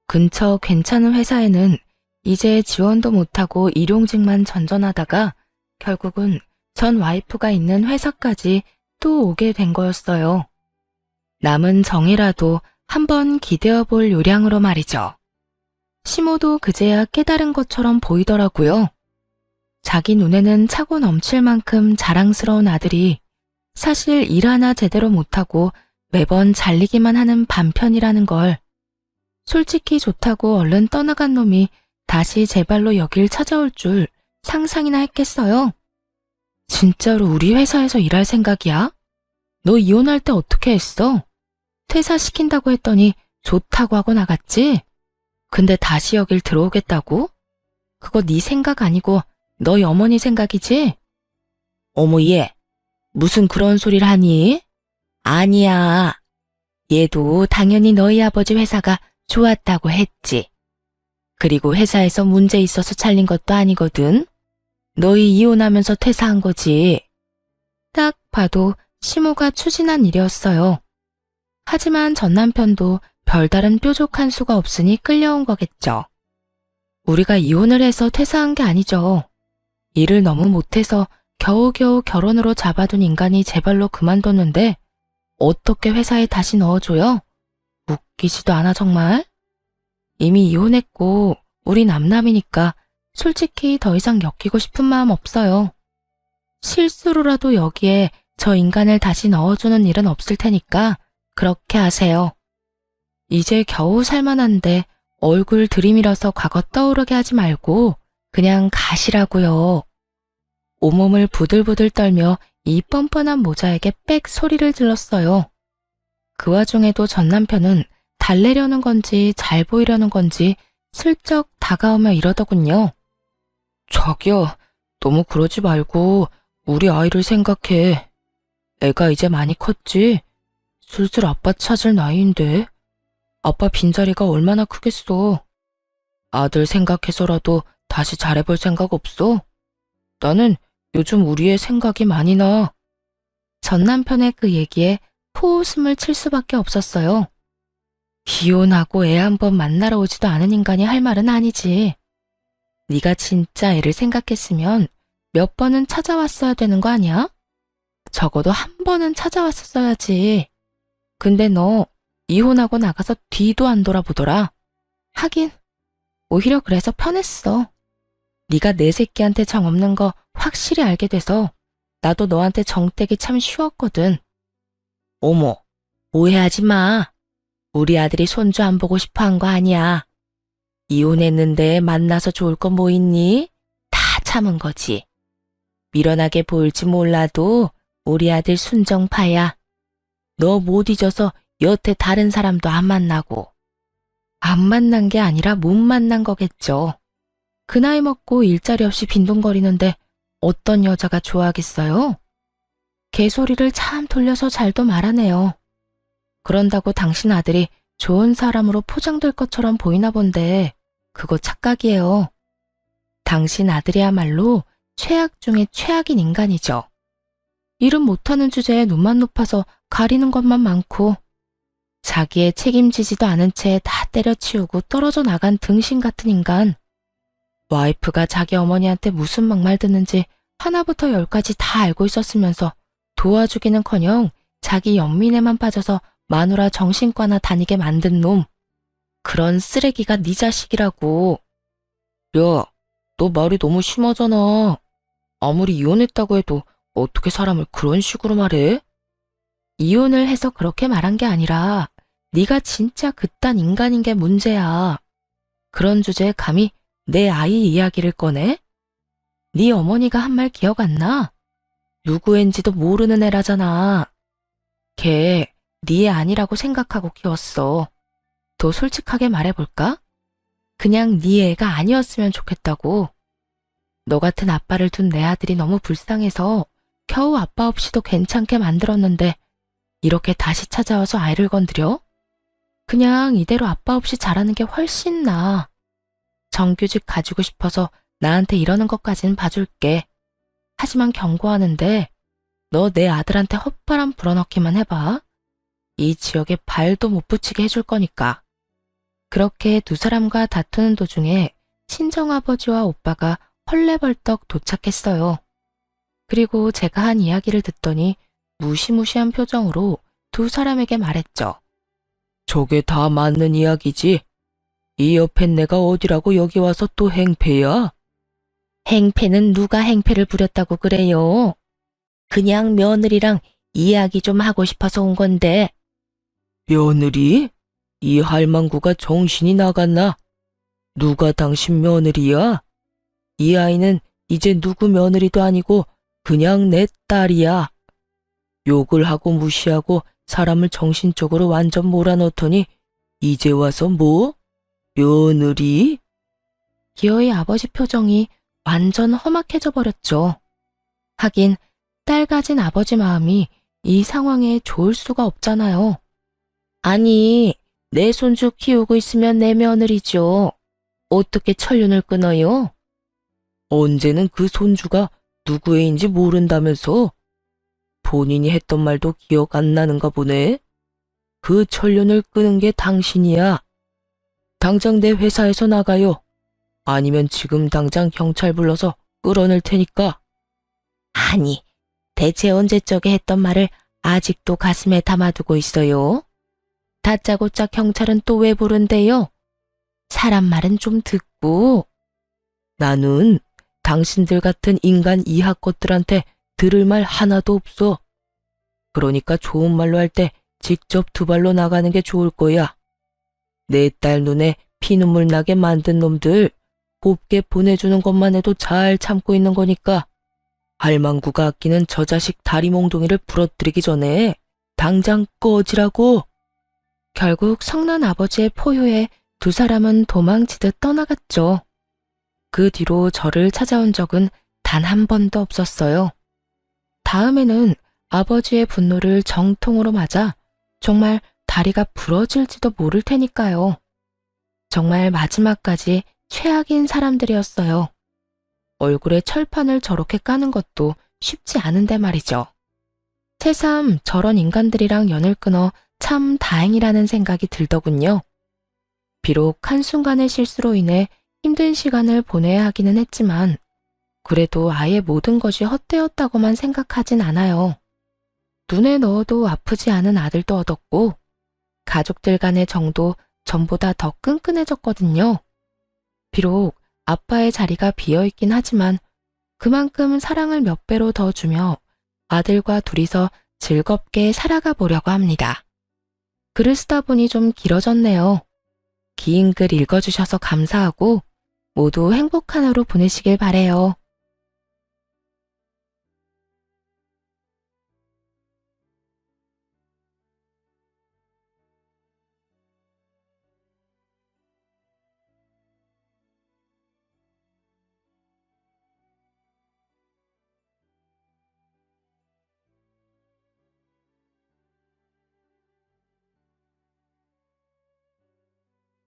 근처 괜찮은 회사에는 이제 지원도 못하고 일용직만 전전하다가 결국은 전 와이프가 있는 회사까지 또 오게 된 거였어요. 남은 정이라도 한번 기대어 볼 요량으로 말이죠. 시모도 그제야 깨달은 것처럼 보이더라고요. 자기 눈에는 차고 넘칠 만큼 자랑스러운 아들이 사실 일 하나 제대로 못하고 매번 잘리기만 하는 반편이라는 걸. 솔직히 좋다고 얼른 떠나간 놈이 다시 제 발로 여길 찾아올 줄 상상이나 했겠어요? 진짜로 우리 회사에서 일할 생각이야? 너 이혼할 때 어떻게 했어? 퇴사시킨다고 했더니 좋다고 하고 나갔지? 근데 다시 여길 들어오겠다고? 그거 네 생각 아니고 너희 어머니 생각이지? 어머, 얘, 무슨 그런 소리를 하니? 아니야. 얘도 당연히 너희 아버지 회사가 좋았다고 했지. 그리고 회사에서 문제 있어서 잘린 것도 아니거든. 너희 이혼하면서 퇴사한 거지. 딱 봐도 시모가 추진한 일이었어요. 하지만 전 남편도 별다른 뾰족한 수가 없으니 끌려온 거겠죠. 우리가 이혼을 해서 퇴사한 게 아니죠. 일을 너무 못해서 겨우겨우 결혼으로 잡아둔 인간이 제 발로 그만뒀는데 어떻게 회사에 다시 넣어줘요? 웃기지도 않아 정말. 이미 이혼했고 우리 남남이니까 솔직히 더 이상 엮이고 싶은 마음 없어요. 실수로라도 여기에 저 인간을 다시 넣어주는 일은 없을 테니까 그렇게 하세요. 이제 겨우 살만한데 얼굴 들이밀어서 과거 떠오르게 하지 말고 그냥 가시라고요. 온몸을 부들부들 떨며 이 뻔뻔한 모자에게 빽 소리를 질렀어요. 그 와중에도 전 남편은 달래려는 건지 잘 보이려는 건지 슬쩍 다가오며 이러더군요. 자기야, 너무 그러지 말고 우리 아이를 생각해. 애가 이제 많이 컸지? 슬슬 아빠 찾을 나이인데. 아빠 빈자리가 얼마나 크겠어. 아들 생각해서라도 다시 잘해볼 생각 없어? 나는 요즘 우리 애 생각이 많이 나. 전 남편의 그 얘기에 코웃음을 칠 수밖에 없었어요. 이혼하고 애 한 번 만나러 오지도 않은 인간이 할 말은 아니지. 네가 진짜 애를 생각했으면 몇 번은 찾아왔어야 되는 거 아니야? 적어도 한 번은 찾아왔었어야지. 근데 너 이혼하고 나가서 뒤도 안 돌아보더라. 하긴 오히려 그래서 편했어. 네가 내 새끼한테 정 없는 거 확실히 알게 돼서 나도 너한테 정 떼기 참 쉬웠거든. 어머, 오해하지 마. 우리 아들이 손주 안 보고 싶어 한 거 아니야. 이혼했는데 만나서 좋을 거 뭐 있니? 다 참은 거지. 미련하게 보일지 몰라도 우리 아들 순정파야. 너 못 잊어서 여태 다른 사람도 안 만나고. 안 만난 게 아니라 못 만난 거겠죠. 그 나이 먹고 일자리 없이 빈둥거리는데 어떤 여자가 좋아하겠어요? 개소리를 참 돌려서 잘도 말하네요. 그런다고 당신 아들이 좋은 사람으로 포장될 것처럼 보이나 본데 그거 착각이에요. 당신 아들이야말로 최악 중에 최악인 인간이죠. 일은 못하는 주제에 눈만 높아서 가리는 것만 많고 자기의 책임지지도 않은 채 다 때려치우고 떨어져 나간 등신 같은 인간. 와이프가 자기 어머니한테 무슨 막말 듣는지 하나부터 열까지 다 알고 있었으면서 도와주기는커녕 자기 연민에만 빠져서 마누라 정신과나 다니게 만든 놈. 그런 쓰레기가 네 자식이라고. 야, 너 말이 너무 심하잖아. 아무리 이혼했다고 해도 어떻게 사람을 그런 식으로 말해? 이혼을 해서 그렇게 말한 게 아니라 네가 진짜 그딴 인간인 게 문제야. 그런 주제에 감히 내 아이 이야기를 꺼내? 네 어머니가 한 말 기억 안 나? 누구인지도 모르는 애라잖아. 걔 네 애 아니라고 생각하고 키웠어. 더 솔직하게 말해볼까? 그냥 네 애가 아니었으면 좋겠다고. 너 같은 아빠를 둔 내 아들이 너무 불쌍해서 겨우 아빠 없이도 괜찮게 만들었는데 이렇게 다시 찾아와서 아이를 건드려? 그냥 이대로 아빠 없이 자라는 게 훨씬 나아. 정규직 가지고 싶어서 나한테 이러는 것까진 봐줄게. 하지만 경고하는데 너 내 아들한테 헛바람 불어넣기만 해봐. 이 지역에 발도 못 붙이게 해줄 거니까. 그렇게 두 사람과 다투는 도중에 친정아버지와 오빠가 헐레벌떡 도착했어요. 그리고 제가 한 이야기를 듣더니 무시무시한 표정으로 두 사람에게 말했죠. 저게 다 맞는 이야기지? 이 옆엔 내가 어디라고 여기 와서 또 행패야? 행패는 누가 행패를 부렸다고 그래요? 그냥 며느리랑 이야기 좀 하고 싶어서 온 건데. 며느리? 이 할망구가 정신이 나갔나? 누가 당신 며느리야? 이 아이는 이제 누구 며느리도 아니고 그냥 내 딸이야. 욕을 하고 무시하고 사람을 정신적으로 완전 몰아넣더니 이제 와서 뭐? 며느리? 기어의 아버지 표정이 완전 험악해져 버렸죠. 하긴 딸 가진 아버지 마음이 이 상황에 좋을 수가 없잖아요. 아니, 내 손주 키우고 있으면 내 며느리죠. 어떻게 천륜을 끊어요? 언제는 그 손주가 누구 애인지 모른다면서? 본인이 했던 말도 기억 안 나는가 보네. 그 천륜을 끄는 게 당신이야. 당장 내 회사에서 나가요. 아니면 지금 당장 경찰 불러서 끌어낼 테니까. 아니, 대체 언제적에 했던 말을 아직도 가슴에 담아두고 있어요? 다짜고짜 경찰은 또 왜 부른대요? 사람 말은 좀 듣고. 나는 당신들 같은 인간 이하 것들한테 들을 말 하나도 없어. 그러니까 좋은 말로 할 때 직접 두 발로 나가는 게 좋을 거야. 내 딸 눈에 피눈물 나게 만든 놈들 곱게 보내주는 것만 해도 잘 참고 있는 거니까 할망구가 아끼는 저 자식 다리 몽둥이를 부러뜨리기 전에 당장 꺼지라고. 결국 성난 아버지의 포효에 두 사람은 도망치듯 떠나갔죠. 그 뒤로 저를 찾아온 적은 단 한 번도 없었어요. 다음에는 아버지의 분노를 정통으로 맞아 정말 다리가 부러질지도 모를 테니까요. 정말 마지막까지 최악인 사람들이었어요. 얼굴에 철판을 저렇게 까는 것도 쉽지 않은데 말이죠. 새삼 저런 인간들이랑 연을 끊어 참 다행이라는 생각이 들더군요. 비록 한순간의 실수로 인해 힘든 시간을 보내야 하기는 했지만 그래도 아예 모든 것이 헛되었다고만 생각하진 않아요. 눈에 넣어도 아프지 않은 아들도 얻었고 가족들 간의 정도 전보다 더 끈끈해졌거든요. 비록 아빠의 자리가 비어있긴 하지만 그만큼 사랑을 몇 배로 더 주며 아들과 둘이서 즐겁게 살아가 보려고 합니다. 글을 쓰다 보니 좀 길어졌네요. 긴 글 읽어주셔서 감사하고 모두 행복한 하루 보내시길 바래요.